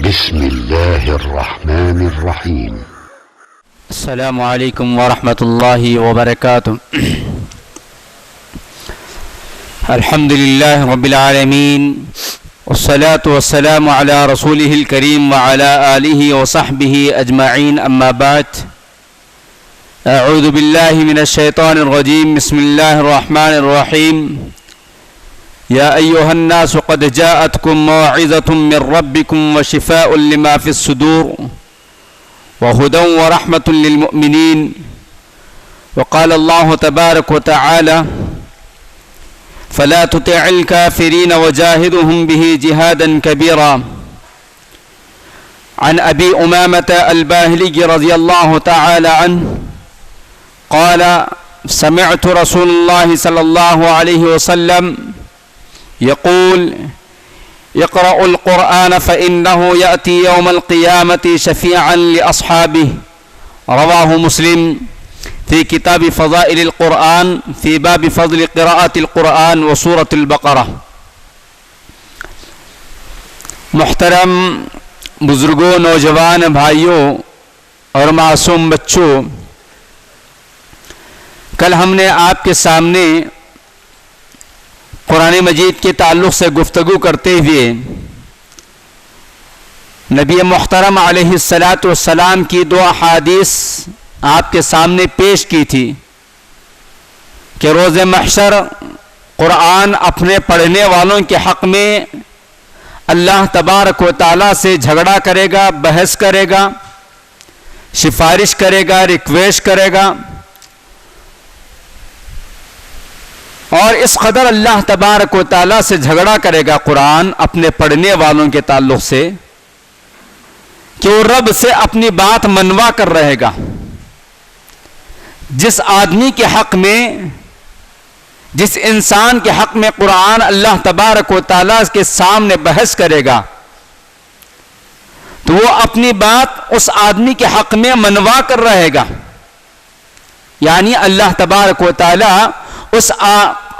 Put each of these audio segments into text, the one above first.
بسم الله الرحمن الرحيم. السلام عليكم ورحمة الله وبركاته. الحمد لله رب العالمين، والصلاة والسلام على رسوله الكريم وعلى آله وصحبه أجمعين، أما بعد. أعوذ بالله من الشيطان الرجيم. بسم الله الرحمن الرحيم. يا أيها الناس قد جاءتكم موعظة من ربكم وشفاء لما في الصدور وهدى ورحمة للمؤمنين. وقال الله تبارك وتعالى: فلا تطع الكافرين وجاهدهم به جهادا كبيرا. عن أبي أمامة الباهلي رضي الله تعالى عنه قال: سمعت رسول الله صلى الله عليه وسلم يقول: اقرأوا القرآن فإنه يأتي يوم القيامة شفيعا لأصحابه. رواه مسلم في كتاب فضائل القرآن في باب فضل قراءة القرآن وسورة البقرة. محترم بزرگوں، نوجوان بھائیوں اور معصوم بچوں، کل ہم نے آپ کے سامنے قرآن مجید کے تعلق سے گفتگو کرتے ہوئے نبی محترم علیہ السلام کی دو احادیث آپ کے سامنے پیش کی تھی کہ روز محشر قرآن اپنے پڑھنے والوں کے حق میں اللہ تبارک و تعالیٰ سے جھگڑا کرے گا، بحث کرے گا، سفارش کرے گا، ریکویسٹ کرے گا، اور اس قدر اللہ تبارک و تعالیٰ سے جھگڑا کرے گا قرآن اپنے پڑھنے والوں کے تعلق سے کہ وہ رب سے اپنی بات منوا کر رہے گا. جس آدمی کے حق میں، جس انسان کے حق میں قرآن اللہ تبارک و تعالیٰ کے سامنے بحث کرے گا تو وہ اپنی بات اس آدمی کے حق میں منوا کر رہے گا. یعنی اللہ تبارک و تعالیٰ اس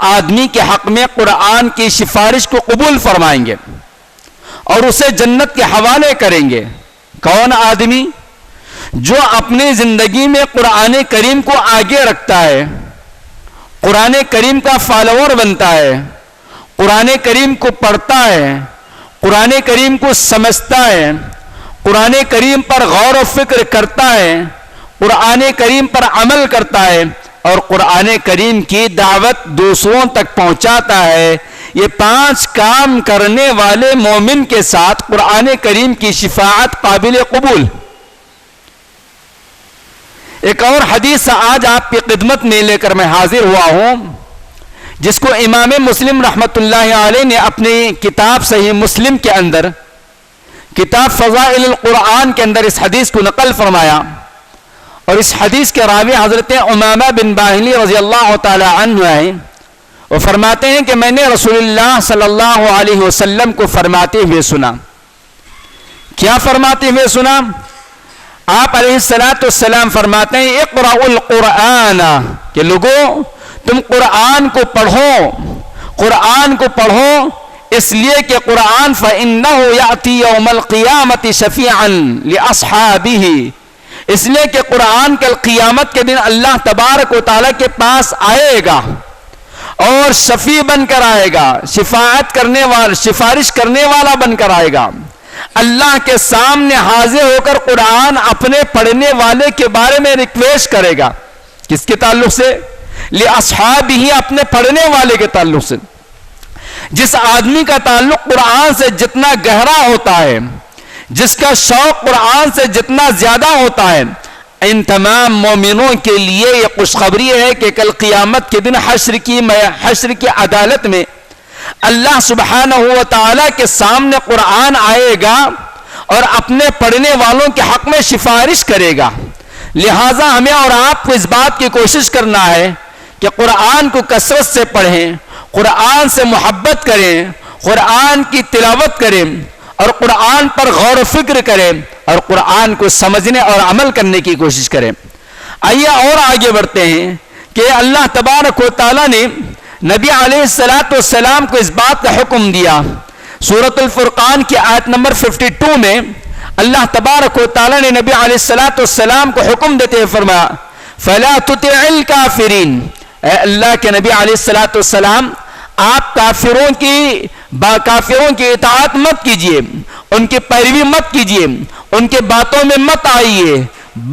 آدمی کے حق میں قرآن کی سفارش کو قبول فرمائیں گے اور اسے جنت کے حوالے کریں گے. کون آدمی؟ جو اپنی زندگی میں قرآن کریم کو آگے رکھتا ہے، قرآن کریم کا فالوور بنتا ہے، قرآن کریم کو پڑھتا ہے، قرآن کریم کو سمجھتا ہے، قرآن کریم پر غور و فکر کرتا ہے، قرآن کریم پر عمل کرتا ہے اور قرآن کریم کی دعوت دوسروں تک پہنچاتا ہے. یہ 5 کام کرنے والے مومن کے ساتھ قرآن کریم کی شفاعت قابل قبول. ایک اور حدیث آج آپ کی خدمت میں لے کر میں حاضر ہوا ہوں، جس کو امام مسلم رحمۃ اللہ علیہ نے اپنی کتاب صحیح مسلم کے اندر، کتاب فضائل القرآن کے اندر اس حدیث کو نقل فرمایا. اور اس حدیث کے راوی حضرت امامہ بن باہلی رضی اللہ تعالی عنہ ہیں. وہ فرماتے ہیں کہ میں نے رسول اللہ صلی اللہ علیہ وسلم کو فرماتے ہوئے سنا. کیا فرماتے ہوئے سنا؟ آپ علیہ السلام فرماتے ہیں: اقرأوا القرآن، کہ لوگوں تم قرآن کو پڑھو، قرآن کو پڑھو، اس لیے کہ قرآن فإنه يأتي يوم القيامة شفيعا لأصحابه، اس لیے کہ قرآن کل قیامت کے دن اللہ تبارک و تعالیٰ کے پاس آئے گا اور شفیع بن کر آئے گا، شفاعت کرنے والا، سفارش کرنے والا بن کر آئے گا. اللہ کے سامنے حاضر ہو کر قرآن اپنے پڑھنے والے کے بارے میں ریکویسٹ کرے گا. کس کے تعلق سے؟ لأصحابہ، اپنے پڑھنے والے کے تعلق سے. جس آدمی کا تعلق قرآن سے جتنا گہرا ہوتا ہے، جس کا شوق قرآن سے جتنا زیادہ ہوتا ہے، ان تمام مومنوں کے لیے یہ خوشخبری ہے کہ کل قیامت کے دن حشر کی عدالت میں اللہ سبحانہ و تعالیٰ کے سامنے قرآن آئے گا اور اپنے پڑھنے والوں کے حق میں سفارش کرے گا. لہٰذا ہمیں اور آپ کو اس بات کی کوشش کرنا ہے کہ قرآن کو کثرت سے پڑھیں، قرآن سے محبت کریں، قرآن کی تلاوت کریں اور قرآن پر غور و فکر کریں اور قرآن کو سمجھنے اور عمل کرنے کی کوشش کریں. آئیے اور آگے بڑھتے ہیں کہ اللہ تبارک و تعالیٰ نے نبی علیہ السلام کو اس بات کا حکم دیا. سورۃ الفرقان کی آیت نمبر 52 میں اللہ تبارک و تعالی نے نبی علیہ الصلوۃ والسلام کو حکم دیتے ہوئے فرمایا فلا تطع الکافرین، اے اللہ کے نبی علیہ الصلوۃ والسلام آپ کافروں کی اطاعت مت کیجیے، ان کی پیروی مت کیجیے، ان کے باتوں میں مت آئیے،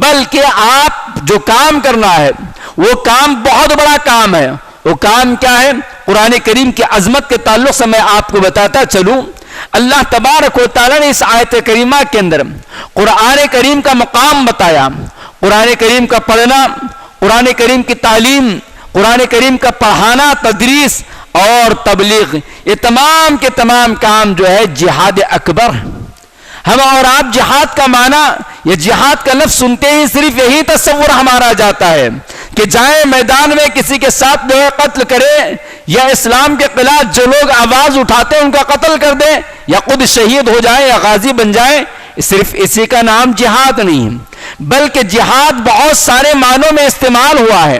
بلکہ آپ جو کام کرنا ہے وہ کام بہت بڑا کام ہے۔ وہ کام کیا ہے؟ قرآن کریم کی عظمت کے تعلق سے میں آپ کو بتاتا چلوں۔ اللہ تبارک و تعالی نے اس آیت کریمہ کے اندر قرآن کریم کا مقام بتایا، قرآن کریم کا پڑھنا، قرآن کریم کی تعلیم، قرآن کریم کا پڑھانا، تدریس اور تبلیغ، یہ تمام کے تمام کام جو ہے جہاد اکبر۔ ہم اور آپ جہاد کا معنی، یہ جہاد کا لفظ سنتے ہی صرف یہی تصور ہمارا جاتا ہے کہ جائیں میدان میں کسی کے ساتھ جو ہے قتل کرے، یا اسلام کے خلاف جو لوگ آواز اٹھاتے ہیں ان کا قتل کر دیں، یا خود شہید ہو جائیں یا غازی بن جائیں۔ صرف اسی کا نام جہاد نہیں، بلکہ جہاد بہت سارے معنوں میں استعمال ہوا ہے۔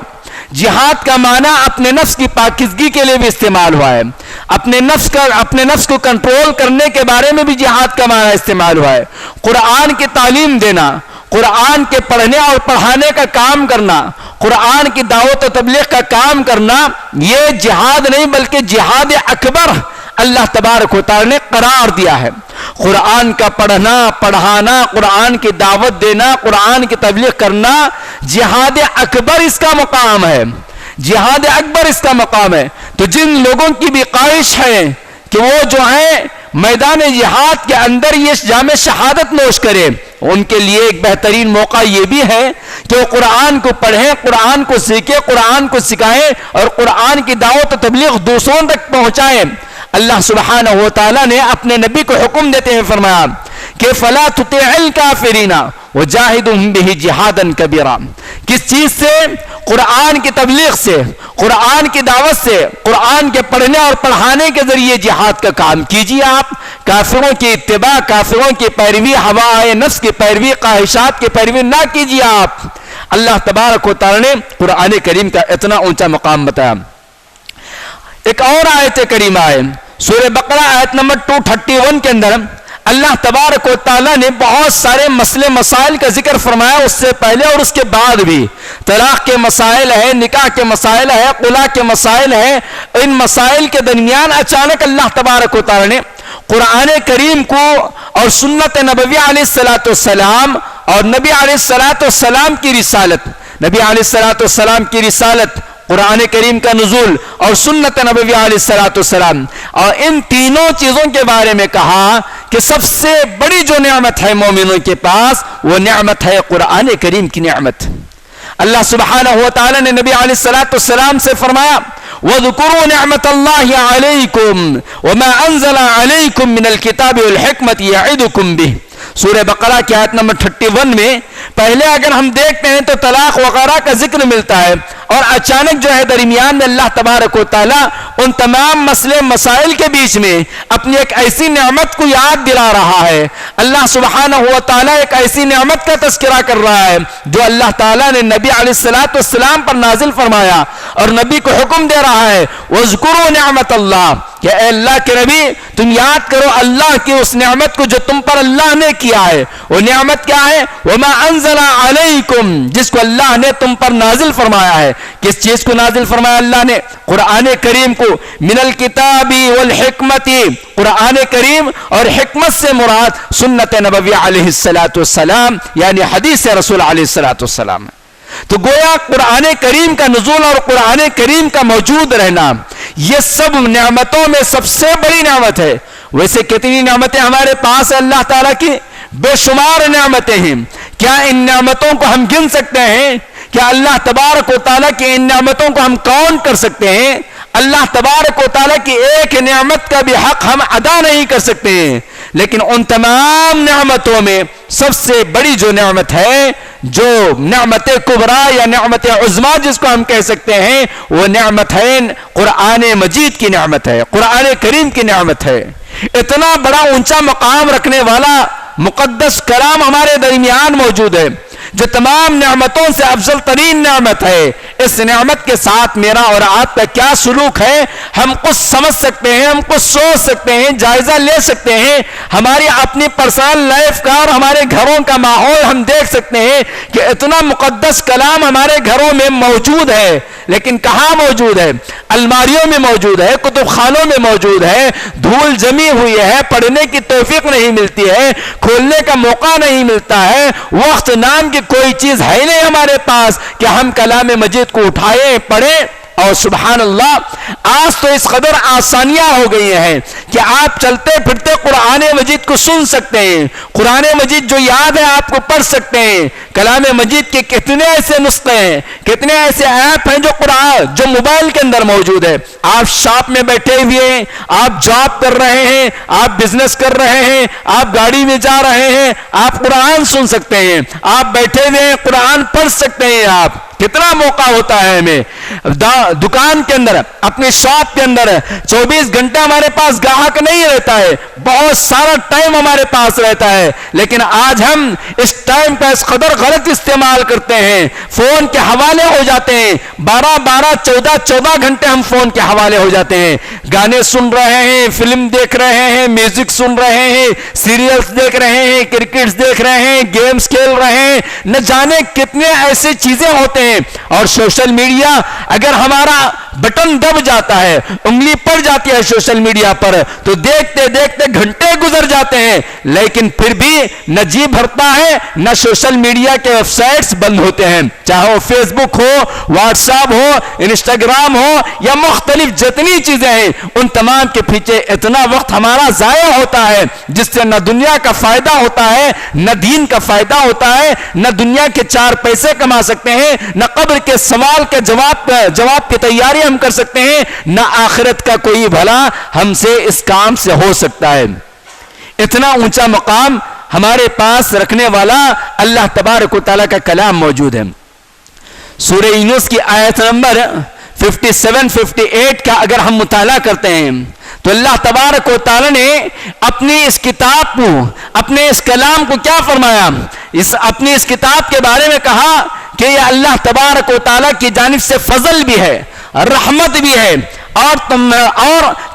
جہاد کا معنی اپنے نفس کی پاکیزگی کے لیے بھی استعمال ہوا ہے، اپنے نفس کو کنٹرول کرنے کے بارے میں بھی جہاد کا معنی استعمال ہوا ہے۔ قرآن کی تعلیم دینا، قرآن کے پڑھنے اور پڑھانے کا کام کرنا، قرآن کی دعوت و تبلیغ کا کام کرنا، یہ جہاد نہیں بلکہ جہاد اکبر اللہ تبارک و تعالی نے قرار دیا ہے۔ قرآن کا پڑھنا، پڑھانا، قرآن کی دعوت دینا، قرآن کی تبلیغ کرنا، جہاد اکبر اس کا مقام ہے، جہاد اکبر اس کا مقام ہے۔ تو جن لوگوں کی بھی خواہش ہے کہ وہ جو ہیں میدان جہاد کے اندر یہ جام شہادت نوش کرے، ان کے لیے ایک بہترین موقع یہ بھی ہے کہ وہ قرآن کو پڑھیں، قرآن کو سیکھیں، قرآن کو سکھائیں اور قرآن کی دعوت و تبلیغ دوسروں تک پہنچائیں۔ اللہ سبحانہ و تعالیٰ نے اپنے نبی کو حکم دیتے ہیں فرمایا کہ فلا تطع الکافرین وجاہدہم بہ جہادا کبیرا۔ کس چیز سے؟ قرآن کی تبلیغ سے، قرآن کی دعوت سے، قرآن کے پڑھنے اور پڑھانے کے ذریعے جہاد کا کام کیجیے۔ آپ کافروں کی اتباع، کافروں کی پیروی، ہوائے نفس کی پیروی، خواہشات کی پیروی نہ کیجیے آپ۔ اللہ تبارک و تعالی نے قرآن کریم کا اتنا اونچا مقام بتایا۔ ایک اور آیت کریمہ ہے سورہ بقرہ آیت نمبر 231 کے اندر اللہ تبارک و تعالیٰ نے بہت سارے مسئلے مسائل کا ذکر فرمایا، اس سے پہلے اور اس کے بعد بھی۔ طلاق کے مسائل ہے، نکاح کے مسائل ہے، خلا کے مسائل ہے۔ ان مسائل کے درمیان اچانک اللہ تبارک و تعالیٰ نے قرآن کریم کو اور سنت نبوی علیہ الصلوۃ والسلام اور نبی علیہ الصلوۃ والسلام کی رسالت، نبی علیہ الصلوۃ والسلام کی رسالت، قرآن کریم کا نزول اور سنت نبوی علیہ الصلوۃ والسلام، اور ان تینوں چیزوں کے بارے میں کہا کہ سب سے بڑی جو نعمت ہے مومنوں کے پاس وہ نعمت ہے قرآن کریم کی نعمت۔ اللہ سبحانہ و تعالی نے نبی علیہ الصلوۃ والسلام سے فرمایا وَذْكُرُوا نِعْمَةَ اللَّهِ عَلَيْكُمْ وَمَا أَنزَلَ عَلَيْكُمْ مِنَ الْكِتَابِ وَالْحِكْمَةِ يَعِظُكُمْ بِهِ۔ سورہ بقرہ کی آیت نمبر 31 میں پہلے اگر ہم دیکھتے ہیں تو طلاق وغیرہ کا ذکر ملتا ہے، اور اچانک جو ہے درمیان میں اللہ تبارک و تعالیٰ ان تمام مسئلے مسائل کے بیچ میں اپنی ایک ایسی نعمت کو یاد دلا رہا ہے۔ اللہ سبحانہ و تعالیٰ ایک ایسی نعمت کا تذکرہ کر رہا ہے جو اللہ تعالیٰ نے نبی علیہ الصلوۃ والسلام پر نازل فرمایا، اور نبی کو حکم دے رہا ہے وَاذْكُرُوا نِعْمَةَ اللَّهِ، کہ اے اللہ کے نبی تم یاد کرو اللہ کی اس نعمت کو جو تم پر اللہ نے کیا ہے۔ وہ نعمت کیا ہے؟ وَمَا أَنزَلَ عَلَيْكُمْ، جس کو اللہ نے تم پر نازل فرمایا ہے۔ کس چیز کو نازل فرمایا اللہ نے؟ قرآن کریم کو۔ من الکتاب والحکمت، قرآن کریم اور حکمت سے مراد سنت نبوی علیہ الصلوۃ والسلام یعنی حدیث رسول علیہ الصلوۃ والسلام۔ تو گویا قرآن کریم کا نزول اور قرآن کریم کا موجود رہنا یہ سب نعمتوں میں سب سے بڑی نعمت ہے۔ ویسے کتنی نعمتیں ہمارے پاس ہیں اللہ تعالیٰ کی؟ بے شمار نعمتیں ہیں۔ کیا ان نعمتوں کو ہم گن سکتے ہیں؟ کیا اللہ تبارک و تعالیٰ کی ان نعمتوں کو ہم کاؤنٹ کر سکتے ہیں؟ اللہ تبارک و تعالیٰ کی ایک نعمت کا بھی حق ہم ادا نہیں کر سکتے ہیں۔ لیکن ان تمام نعمتوں میں سب سے بڑی جو نعمت ہے، جو نعمت کبریٰ یا نعمت عظمیٰ جس کو ہم کہہ سکتے ہیں، وہ نعمت ہے قرآن مجید کی نعمت ہے، قرآن کریم کی نعمت ہے۔ اتنا بڑا اونچا مقام رکھنے والا مقدس کلام ہمارے درمیان موجود ہے جو تمام نعمتوں سے افضل ترین نعمت ہے، اس نعمت کے ساتھ میرا اور آپ کا کیا سلوک ہے، ہم کچھ سمجھ سکتے ہیں، ہم کچھ سوچ سکتے ہیں، جائزہ لے سکتے ہیں۔ ہماری اپنی پرسنل لائف کا اور ہمارے گھروں کا ماحول ہم دیکھ سکتے ہیں کہ اتنا مقدس کلام ہمارے گھروں میں موجود ہے، لیکن کہاں موجود ہے؟ الماریوں میں موجود ہے، کتب خانوں میں موجود ہے، دھول جمی ہوئی ہے، پڑھنے کی توفیق نہیں ملتی ہے، کھولنے کا موقع نہیں ملتا ہے، وقت نام کی کوئی چیز ہے نہیں ہمارے پاس کہ ہم کلام مجید کو اٹھائیں، پڑھیں۔ اور سبحان اللہ، آج تو اس قدر آسانیاں ہو گئی ہیں کہ آپ چلتے پھرتے قرآن مجید کو سن سکتے ہیں، قرآن مجید جو یاد ہے آپ کو پڑھ سکتے ہیں۔ کلام مجید کے کتنے ایسے نسخے ہیں، کتنے ایسے ایپ ہیں جو موبائل کے اندر موجود ہے۔ آپ شاپ میں بیٹھے ہوئے ہیں، آپ جاب کر رہے ہیں، آپ بزنس کر رہے ہیں، آپ گاڑی میں جا رہے ہیں، آپ قرآن سن سکتے ہیں، آپ بیٹھے ہوئے ہیں قرآن پڑھ سکتے ہیں۔ آپ کتنا موقع ہوتا ہے ہمیں دکان کے اندر، اپنی شاپ کے اندر 24 گھنٹے ہمارے پاس گاہک نہیں رہتا ہے، بہت سارا ٹائم ہمارے پاس رہتا ہے، لیکن آج ہم اس ٹائم کا اس قدر غلط استعمال کرتے ہیں، فون کے حوالے ہو جاتے ہیں، 14 گھنٹے ہم فون کے حوالے ہو جاتے ہیں، گانے سن رہے ہیں، فلم دیکھ رہے ہیں، میوزک سن رہے ہیں، سیریلز دیکھ رہے ہیں، کرکٹس دیکھ رہے ہیں، گیمز کھیل رہے ہیں، نہ جانے کتنے ایسے چیزیں ہوتے ہیں۔ اور سوشل میڈیا، اگر ہمارا بٹن دب جاتا ہے، انگلی پڑ جاتی ہے سوشل میڈیا پر، تو دیکھتے دیکھتے گھنٹے گزر جاتے ہیں، لیکن پھر بھی نہ جی بھرتا ہے، نہ سوشل میڈیا کے ویب سائٹس بند ہوتے ہیں، چاہے وہ فیس بک ہو، واٹس ایپ ہو، انسٹاگرام ہو، یا مختلف جتنی چیزیں ہیں، ان تمام کے پیچھے اتنا وقت ہمارا ضائع ہوتا ہے جس سے نہ دنیا کا فائدہ ہوتا ہے، نہ دین کا فائدہ ہوتا ہے، نہ دنیا کے 4 پیسے کما سکتے ہیں، نہ قبر کے سوال کے جواب کی تیاری ہم کر سکتے ہیں، نہ آخرت کا کوئی بھلا ہم سے اس کام سے ہو سکتا ہے۔ اتنا اونچا مقام ہمارے پاس رکھنے والا اللہ تبارک و تعالیٰ کا کلام موجود ہے۔ سورہ یونس کی آیت نمبر 57-58 کا اگر ہم مطالعہ کرتے ہیں تو اللہ تبارک و تعالیٰ نے اپنی اس کتاب کو، اپنے اس کلام کو کیا فرمایا؟ اپنی اس کتاب کے بارے میں کہا کہ یہ اللہ تبارک و تعالیٰ کی جانب سے فضل بھی ہے، رحمت بھی ہے، اور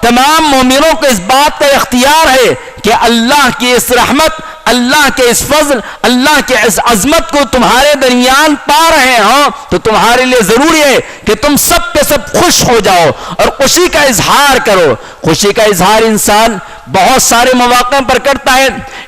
تمام مومنوں کو اس بات کا اختیار ہے کہ اللہ کی اس رحمت، اللہ کے اس فضل، اللہ کے اس عظمت کو تمہارے درمیان پا رہے ہوں تو تمہارے لیے ضروری ہے کہ تم سب کے سب خوش ہو جاؤ اور خوشی کا اظہار کرو۔ خوشی کا اظہار انسان بہت سارے مواقع پر کرتا ہے۔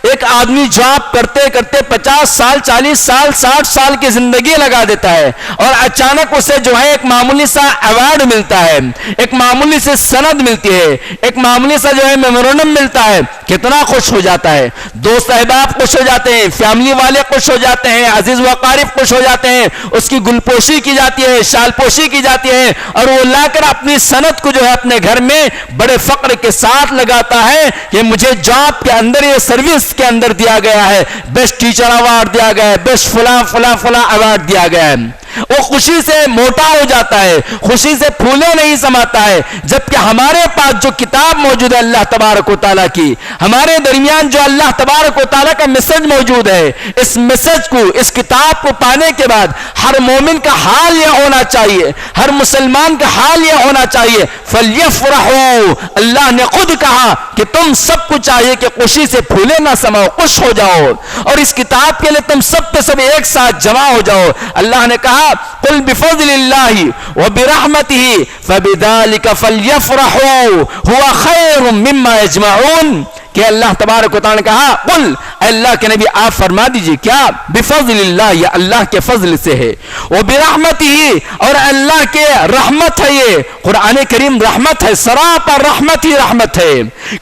ایک آدمی جاب کرتے کرتے 50 سال، 40 سال، 60 سال کی زندگی لگا دیتا ہے، اور اچانک اسے جو ہے ایک معمولی سا ایوارڈ ملتا ہے، ایک معمولی سے سند ملتی ہے، ایک معمولی سا جو ہے میمورنڈم ملتا ہے، کتنا خوش ہو جاتا ہے، دوست احباب خوش ہو جاتے ہیں، فیملی والے خوش ہو جاتے ہیں، عزیز و اقارب خوش ہو جاتے ہیں، اس کی گل پوشی کی جاتی ہے، شال پوشی کی جاتی ہے، اور وہ لا کر اپنی سند کو جو ہے اپنے گھر میں بڑے فخر کے ساتھ لگاتا ہے کہ مجھے جاب کے اندر، یہ سروس کے اندر دیا گیا ہے، بیسٹ ٹیچر ایوارڈ دیا گیا ہے، بیسٹ فلاں فلاں فلاں ایوارڈ دیا گیا ہے۔ وہ خوشی سے موٹا ہو جاتا ہے، خوشی سے پھولے نہیں سماتا ہے، جبکہ ہمارے پاس جو کتاب موجود ہے اللہ تبارک و تعالیٰ کی، ہمارے درمیان جو اللہ تبارک و تعالیٰ کا میسج موجود ہے، اس میسج کو، اس کتاب کو پانے کے بعد ہر مومن کا حال یہ ہونا چاہیے، ہر مسلمان کا حال یہ ہونا چاہیے، فَلْيَفْرَحُوا، اللہ نے خود کہا کہ تم سب کو چاہیے کہ خوشی سے پھولے نہ سماؤ، خوش ہو جاؤ، اور اس کتاب کے لیے تم سب کے سب ایک ساتھ جمع ہو جاؤ۔ اللہ نے کہا قل بفضل اللہ وبرحمته فبذلك فليفرحوا هو خیر مما یجمعون، کہ اللہ تبارک و تعالیٰ نے کہا قل، اللہ کے نبی آپ فرما دیجئے کیا؟ بفضل اللہ، یہ اللہ کے فضل سے ہے، وبرحمته، اور اللہ کے رحمت ہے، یہ قرآن کریم رحمت ہے، سراپا رحمت ہی رحمت ہے۔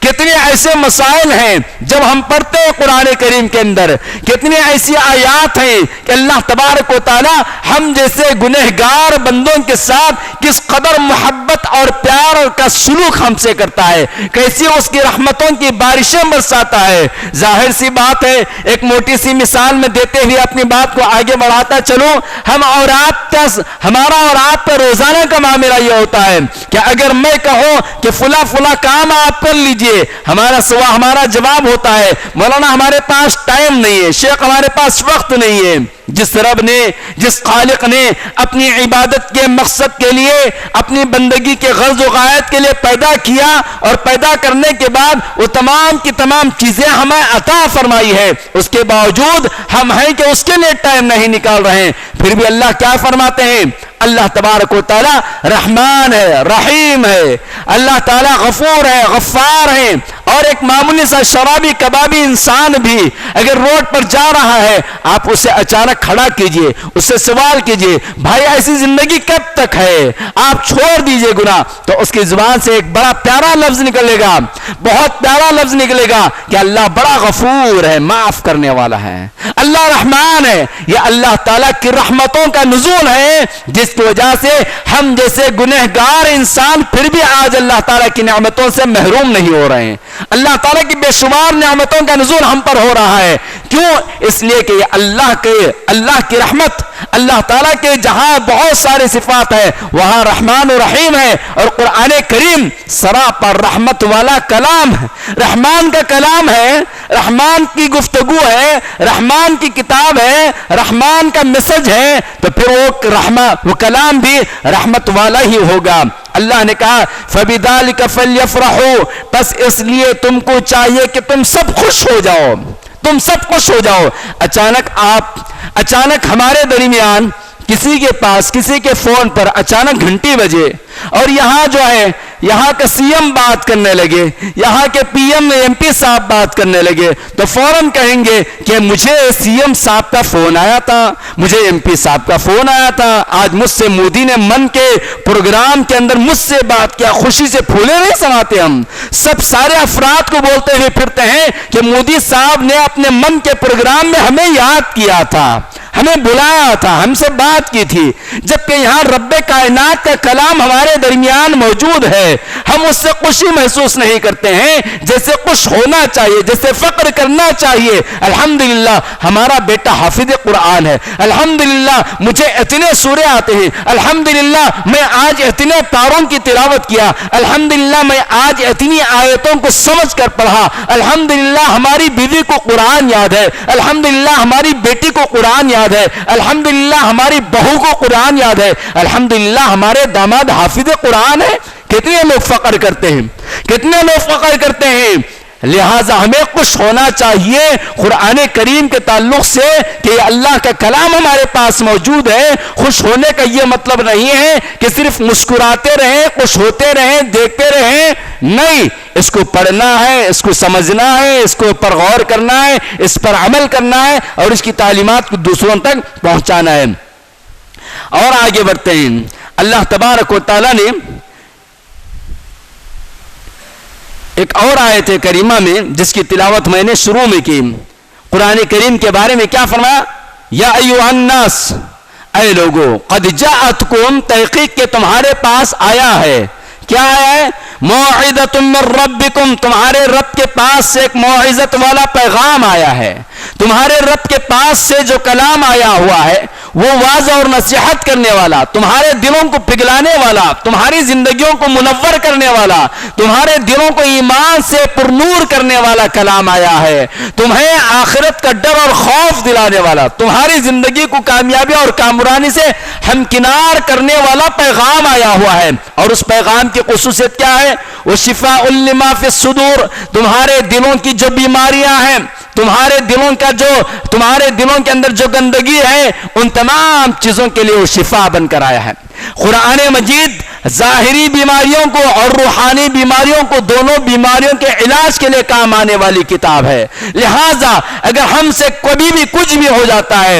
کتنے ایسے مسائل ہیں جب ہم پڑھتے ہیں قرآن کریم کے اندر، کتنی ایسی آیات ہیں کہ اللہ تبارک و تعالیٰ ہم جیسے گنہگار بندوں کے ساتھ کس قدر محبت اور پیار کا سلوک ہم سے کرتا ہے، کیسی اس کی رحمتوں کی بارشیں برساتا ہے۔ ظاہر سی بات ہے، ایک موٹی سی مثال میں دیتے ہوئے اپنی بات کو آگے بڑھاتا چلوں، ہمارا اور آپ کا روزانہ کا معاملہ یہ ہوتا ہے کہ اگر میں کہوں کہ فلاں فلاں کام آپ کر لیجئے، ہمارا جواب ہوتا ہے مولانا ہمارے پاس ٹائم نہیں ہے، شیخ ہمارے پاس وقت نہیں ہے۔ جس رب نے، جس خالق نے اپنی عبادت کے مقصد کے لیے، اپنی بندگی کے غرض و غایت کے لیے پیدا کیا، اور پیدا کرنے کے بعد وہ تمام کی تمام چیزیں ہمیں عطا فرمائی ہے، اس کے باوجود ہم ہیں کہ اس کے لیے ٹائم نہیں نکال رہے ہیں۔ پھر بھی اللہ کیا فرماتے ہیں؟ اللہ تبارک و تعالی رحمان ہے، رحیم ہے، اللہ تعالی غفور ہے، غفار ہے۔ اور ایک معمولی سا شرابی کبابی انسان بھی اگر روڈ پر جا رہا ہے، آپ اسے اچانک کھڑا کیجئے، اس سے سوال کیجئے، بھائی ایسی زندگی کب تک ہے، آپ چھوڑ دیجئے گناہ، تو اس کی زبان سے ایک بڑا پیارا لفظ نکلے گا، بہت پیارا لفظ نکلے گا کہ اللہ بڑا غفور ہے، معاف کرنے والا ہے، اللہ رحمان ہے۔ یہ اللہ تعالیٰ کی رحمتوں کا نزول ہے، جس کی وجہ سے ہم جیسے گنہگار انسان پھر بھی آج اللہ تعالیٰ کی نعمتوں سے محروم نہیں ہو رہے ہیں۔ اللہ تعالیٰ کی بے شمار نعمتوں کا نزول ہم پر ہو رہا ہے، کیوں؟ اس لیے کہ یہ اللہ کی رحمت، اللہ تعالیٰ کے جہاں بہت سارے صفات ہے وہاں رحمان و رحیم ہے، اور قرآن کریم سراپر رحمت والا کلام ہے، رحمان کا کلام ہے، رحمان کی گفتگو ہے، رحمان کی کتاب ہے، رحمان کا میسج ہے، تو پھر وہ کلام بھی رحمت والا ہی ہوگا۔ اللہ نے کہا فَبِذَلِكَ فَلْيَفْرَحُوا، بس اس لیے تم کو چاہیے کہ تم سب خوش ہو جاؤ، تم سب خوش ہو جاؤ۔ اچانک ہمارے درمیان کسی کے پاس کسی کے فون پر اچانک گھنٹی بجے اور یہاں جو ہے یہاں کا سی ایم بات کرنے لگے، یہاں کے پی ایم ایم پی صاحب بات کرنے لگے، تو فوراً کہیں گے کہ مجھے سی ایم صاحب کا فون آیا تھا، مجھے ایم پی صاحب کا فون آیا تھا، آج مجھ سے مودی نے من کے پروگرام کے اندر مجھ سے بات کیا، خوشی سے پھولے نہیں سماتے۔ ہم سب سارے افراد کو بولتے ہوئے پھرتے ہیں کہ مودی صاحب نے اپنے من کے پروگرام میں ہمیں یاد کیا تھا، ہمیں بلایا تھا، ہم سے بات کی تھی، جبکہ یہاں رب کائنات کا کلام ہمارے درمیان موجود ہے۔ ہم اس سے خوشی محسوس نہیں کرتے ہیں جیسے خوش ہونا چاہیے، جیسے فخر کرنا چاہیے۔ الحمدللہ ہمارا بیٹا حافظ قرآن ہے، الحمدللہ مجھے اتنے سورے آتے ہیں، الحمدللہ میں آج اتنے پاروں کی تلاوت کیا، الحمدللہ میں آج اتنی آیتوں کو سمجھ کر پڑھا، الحمدللہ ہماری بیوی کو قرآن یاد ہے، الحمدللہ ہماری بیٹی کو قرآن یاد ہے، الحمدللہ ہماری بہو کو قرآن یاد ہے، الحمدللہ ہمارے داماد حافظ قرآن ہے۔ کتنے لوگ فخر کرتے ہیں، کتنے لوگ فخر کرتے ہیں۔ لہٰذا ہمیں خوش ہونا چاہیے قرآن کریم کے تعلق سے کہ یہ اللہ کا کلام ہمارے پاس موجود ہے۔ خوش ہونے کا یہ مطلب نہیں ہے کہ صرف مسکراتے رہیں، خوش ہوتے رہیں، دیکھتے رہیں، نہیں، اس کو پڑھنا ہے، اس کو سمجھنا ہے، اس کو پر غور کرنا ہے، اس پر عمل کرنا ہے، اور اس کی تعلیمات کو دوسروں تک پہنچانا ہے۔ اور آگے بڑھتے ہیں۔ اللہ تبارک و تعالیٰ نے ایک اور آیت کریمہ میں جس کی تلاوت میں نے شروع میں کی، قرآن کریم کے بارے میں کیا فرمایا؟ یا ایھا الناس، اے لوگو، قد جاءتکم، تحقیق کے تمہارے پاس آیا ہے، کیا ہے؟ موعظۃ من ربکم، تمہارے رب کے پاس سے ایک موعظت والا پیغام آیا ہے، تمہارے رب کے پاس سے جو کلام آیا ہوا ہے وہ واضح اور نصیحت کرنے والا، تمہارے دلوں کو پگلانے والا، تمہاری زندگیوں کو منور کرنے والا، تمہارے دلوں کو ایمان سے پرنور کرنے والا کلام آیا ہے، تمہیں آخرت کا ڈر اور خوف دلانے والا، تمہاری زندگی کو کامیابی اور کامرانی سے ہمکنار کرنے والا پیغام آیا ہوا ہے۔ اور اس پیغام کی خصوصیت کیا ہے؟ وہ شفاء لما فی الصدور، تمہارے دلوں کی جو بیماریاں ہیں، تمہارے دلوں کے اندر جو گندگی ہے، ان تمام چیزوں کے لیے وہ شفا بن کر آیا ہے۔ قرآن مجید ظاہری بیماریوں کو اور روحانی بیماریوں کو، دونوں بیماریوں کے علاج کے لیے کام آنے والی کتاب ہے۔ لہٰذا اگر ہم سے کبھی بھی کچھ بھی ہو جاتا ہے،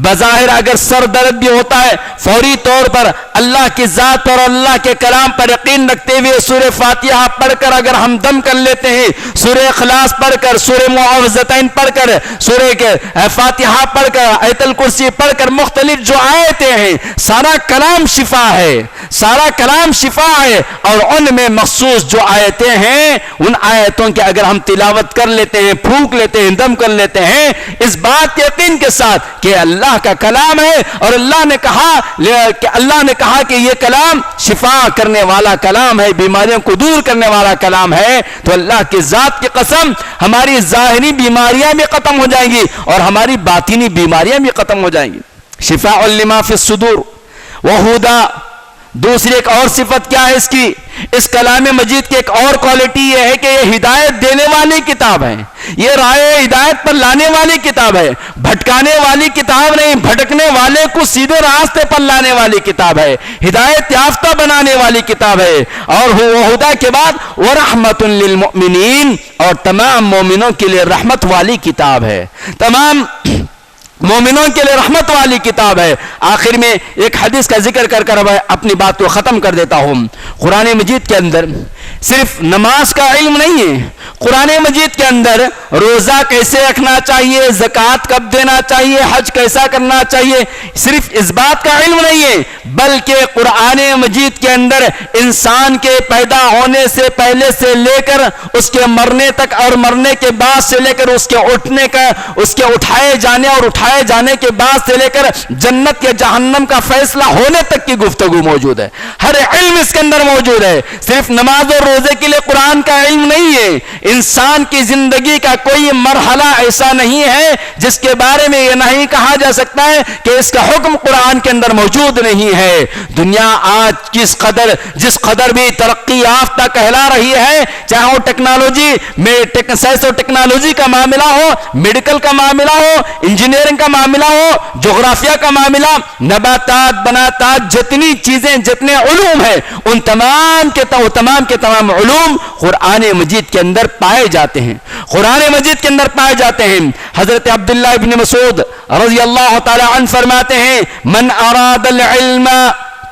بظاہر اگر سر درد بھی ہوتا ہے، فوری طور پر اللہ کی ذات اور اللہ کے کلام پر یقین رکھتے ہوئے سورہ فاتحہ پڑھ کر اگر ہم دم کر لیتے ہیں، سورہ اخلاص پڑھ کر، سورہ معوذتین پڑھ کر، سورہ فاتحہ پڑھ کر، آیت الکرسی پڑھ کر، مختلف جو آیتیں ہیں، سارا کلام شفا ہے، سارا کلام کلام شفا ہے، اور ان میں مخصوص جو آیتیں ہیں ان آیتوں کے اگر ہم تلاوت کر لیتے ہیں، پھونک لیتے ہیں، دم کر لیتے ہیں اس بات کے یقین کے ساتھ کہ اللہ کا کلام ہے، اور اللہ نے کہا کہ یہ کلام شفا کرنے والا کلام ہے، بیماریوں کو دور کرنے والا کلام ہے، تو اللہ کی ذات کی قسم ہماری ظاہری بیماریاں بھی ختم ہو جائیں گی اور ہماری باطنی بیماریاں بھی ختم ہو جائیں گی۔ شفاء لما فی الصدور وہدا، دوسری ایک اور صفت کیا ہے اس کی؟ اس کلام مجید کی ایک اور کوالٹی یہ ہے کہ یہ ہدایت دینے والی کتاب ہے، یہ رائے ہدایت پر لانے والی کتاب ہے، بھٹکانے والی کتاب نہیں، بھٹکنے والے کو سیدھے راستے پر لانے والی کتاب ہے، ہدایت یافتہ بنانے والی کتاب ہے۔ اور ہدا کے بعد ورحمۃ للمؤمنین، اور تمام مومنوں کے لیے رحمت والی کتاب ہے، تمام مومنوں کے لیے رحمت والی کتاب ہے۔ آخر میں ایک حدیث کا ذکر کر کر اپنی بات کو ختم کر دیتا ہوں۔ قرآن مجید کے اندر صرف نماز کا علم نہیں ہے، قرآن مجید کے اندر روزہ کیسے رکھنا چاہیے، زکوٰۃ کب دینا چاہیے، حج کیسا کرنا چاہیے، صرف اس بات کا علم نہیں ہے، بلکہ قرآن مجید کے اندر انسان کے پیدا ہونے سے پہلے سے لے کر اس کے مرنے تک، اور مرنے کے بعد سے لے کر اس کے اٹھنے کا، اس کے اٹھائے جانے اور اٹھائے جانے کے بعد سے لے کر جنت یا جہنم کا فیصلہ ہونے تک کی گفتگو موجود ہے، ہر علم اس کے اندر موجود ہے۔ صرف نماز اور روزے کے لیے قرآن کا علم نہیں ہے، انسان کی زندگی کا کوئی مرحلہ ایسا نہیں ہے جس کے بارے میں یہ نہیں کہا جا سکتا ہے کہ اس کا حکم قرآن کے اندر موجود نہیں ہے۔ دنیا آج جس قدر بھی ترقی یافتہ کہلا رہی ہے، چاہے وہ ٹیکنالوجی میں سائنس اور ٹیکنالوجی کا معاملہ ہو، میڈیکل کا معاملہ ہو، انجینئرنگ کا معاملہ ہو، جغرافیہ کا معاملہ، نباتات، بناتات، جتنی چیزیں، جتنے علوم ہیں، ان تمام کے تمام علوم قرآن مجید کے اندر پائے جاتے ہیں، قرآن مجید کے اندر پائے جاتے ہیں۔ حضرت عبداللہ ابن مسعود رضی اللہ تعالی عنہ فرماتے ہیں، من اراد العلم،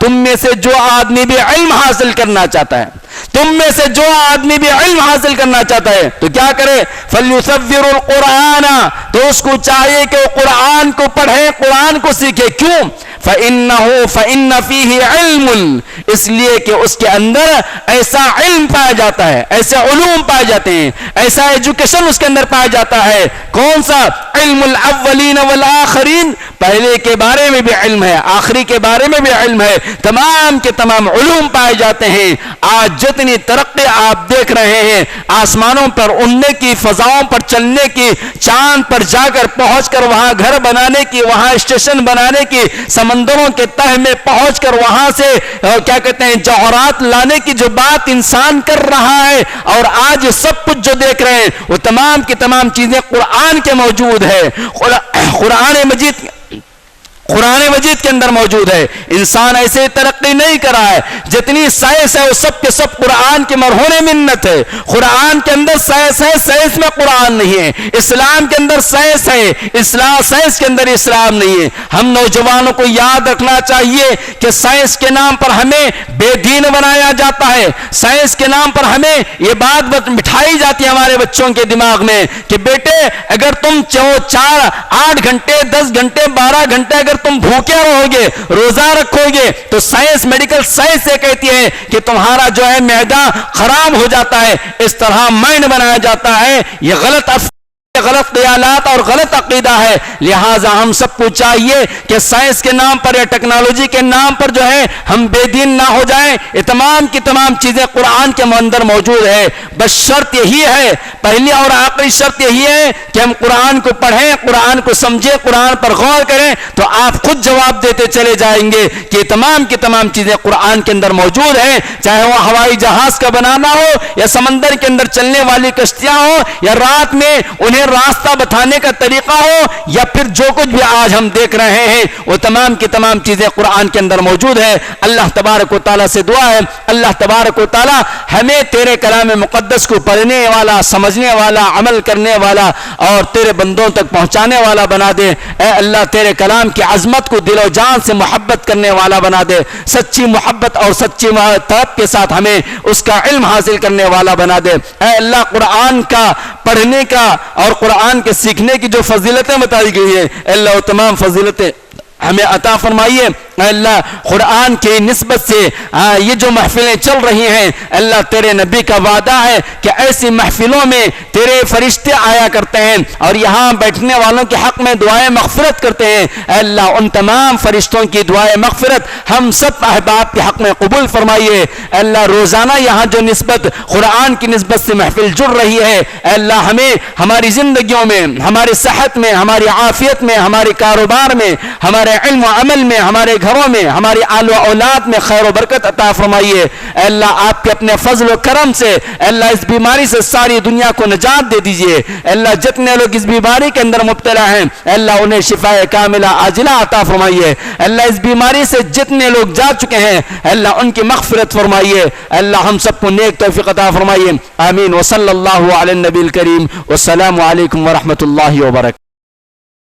تم میں سے جو آدمی بھی علم حاصل کرنا چاہتا ہے، تم میں سے جو آدمی بھی علم حاصل کرنا چاہتا ہے تو کیا کرے؟ فَلْيُصَوِّرُ الْقُرْآنَ، تو اس کو چاہیے کہ وہ قرآن کو پڑھے، قرآن کو سیکھے۔ کیوں؟ فَإِنَّ فِيهِ عِلْمٌ، اس لیے کہ اس کے اندر ایسا علم پایا جاتا ہے، ایسے علوم پائے جاتے ہیں، ایسا ایجوکیشن اس کے اندر پایا جاتا ہے۔ کون سا؟ علم الاولین والآخرین، پہلے کے بارے میں بھی علم ہے، آخری کے بارے میں بھی علم ہے، تمام کے تمام علوم پائے جاتے ہیں۔ آج جتنی ترقی آپ دیکھ رہے ہیں، آسمانوں پر اڑنے کی، فضاؤں پر چلنے کی، چاند پر جا کر پہنچ کر وہاں گھر بنانے کی، وہاں اسٹیشن بنانے کی، سمندروں کے تہ میں پہنچ کر وہاں سے کیا کہتے ہیں جوہرات لانے کی جو بات انسان کر رہا ہے، اور آج سب کچھ جو دیکھ رہے ہیں وہ تمام کی تمام چیزیں قرآن کے موجود ہے، قرآن مجید کے اندر موجود ہے۔ انسان ایسے ترقی نہیں کرا ہے، جتنی سائنس ہے وہ سب کے سب قرآن کے مرہون منت ہے۔ قرآن کے اندر سائنس ہے، سائنس میں قرآن نہیں ہے۔ اسلام کے اندر سائنس ہے، سائنس کے اندر اسلام نہیں ہے۔ ہم نوجوانوں کو یاد رکھنا چاہیے کہ سائنس کے نام پر ہمیں بے دین بنایا جاتا ہے، سائنس کے نام پر ہمیں یہ بات بٹھائی جاتی ہے ہمارے بچوں کے دماغ میں کہ بیٹے اگر تم 8 گھنٹے 10 گھنٹے 12 گھنٹے اگر تم بھوکے رہو گے، روزہ رکھو گے، تو سائنس، میڈیکل سائنس یہ کہتی ہے کہ تمہارا جو ہے معدہ خراب ہو جاتا ہے، اس طرح مائنڈ بنایا جاتا ہے۔ یہ غلط خیالات اور غلط عقیدہ ہے۔ لہٰذا ہم سب کو چاہیے کہ سائنس کے نام پر یا ٹیکنالوجی کے نام پر جو ہے ہم بے دین نہ ہو جائیں۔ یہ تمام کی تمام چیزیں قرآن کے اندر موجود ہے، بس شرط یہی ہے، پہلی اور آخری شرط یہی ہے کہ ہم قرآن کو پڑھیں، قرآن کو سمجھیں، قرآن پر غور کریں، تو آپ خود جواب دیتے چلے جائیں گے کہ تمام کی تمام چیزیں قرآن کے اندر موجود ہیں، چاہے وہ ہوائی جہاز کا بنانا ہو یا سمندر کے اندر چلنے والی کشتیاں ہو یا رات میں انہیں راستہ بتانے کا طریقہ ہو یا پھر جو کچھ بھی آج ہم دیکھ رہے ہیں وہ تمام کی تمام چیزیں قرآن کے اندر موجود ہے۔ اللہ تبارک و تعالیٰ سے دعا ہے اللہ تبارک و تعالیٰ ہمیں تیرے کلام مقدس کو پڑھنے والا، سمجھنے والا، عمل کرنے والا اور تیرے بندوں تک پہنچانے والا بنا دے۔ اے اللہ تیرے کلام کی عظمت کو دل و جان سے محبت کرنے والا بنا دے، سچی محبت اور سچی طلب کے ساتھ ہمیں اس کا علم حاصل کرنے والا بنا دے۔ اے اللہ قرآن کا پڑھنے کا اور قرآن کے سیکھنے کی جو فضیلتیں بتائی گئی ہیں، اللہ وہ تمام فضیلتیں ہمیں عطا فرمائیے۔ اللہ قرآن کی نسبت سے یہ جو محفلیں چل رہی ہیں، اللہ تیرے نبی کا وعدہ ہے کہ ایسی محفلوں میں تیرے فرشتے آیا کرتے ہیں اور یہاں بیٹھنے والوں کے حق میں دعائیں مغفرت کرتے ہیں۔ اللہ ان تمام فرشتوں کی دعائیں مغفرت ہم سب احباب کے حق میں قبول فرمائیے۔ اللہ روزانہ یہاں جو نسبت قرآن کی نسبت سے محفل جڑ رہی ہے، اللہ ہمیں ہماری زندگیوں میں، ہماری صحت میں، ہماری عافیت میں، ہمارے کاروبار میں، ہمارے علم و عمل میں، ہمارے گھروں میں، ہماری آل و اولاد میں خیر و برکت عطا فرمائیے۔ اللہ آپ کے اپنے فضل و کرم سے اللہ اس بیماری سے ساری دنیا کو نجات دے دیجئے۔ اللہ جتنے لوگ اس بیماری کے اندر مبتلا ہیں، اللہ انہیں شفاء کاملہ عاجلہ عطا فرمائیے۔ اللہ اس بیماری سے جتنے لوگ جا چکے ہیں، اللہ ان کی مغفرت فرمائیے۔ اللہ ہم سب کو نیک توفیق عطا فرمائیے۔ آمین۔ وصلی اللہ علی النبی الکریم۔ والسلام علیکم ورحمۃ اللہ وبرکاتہ۔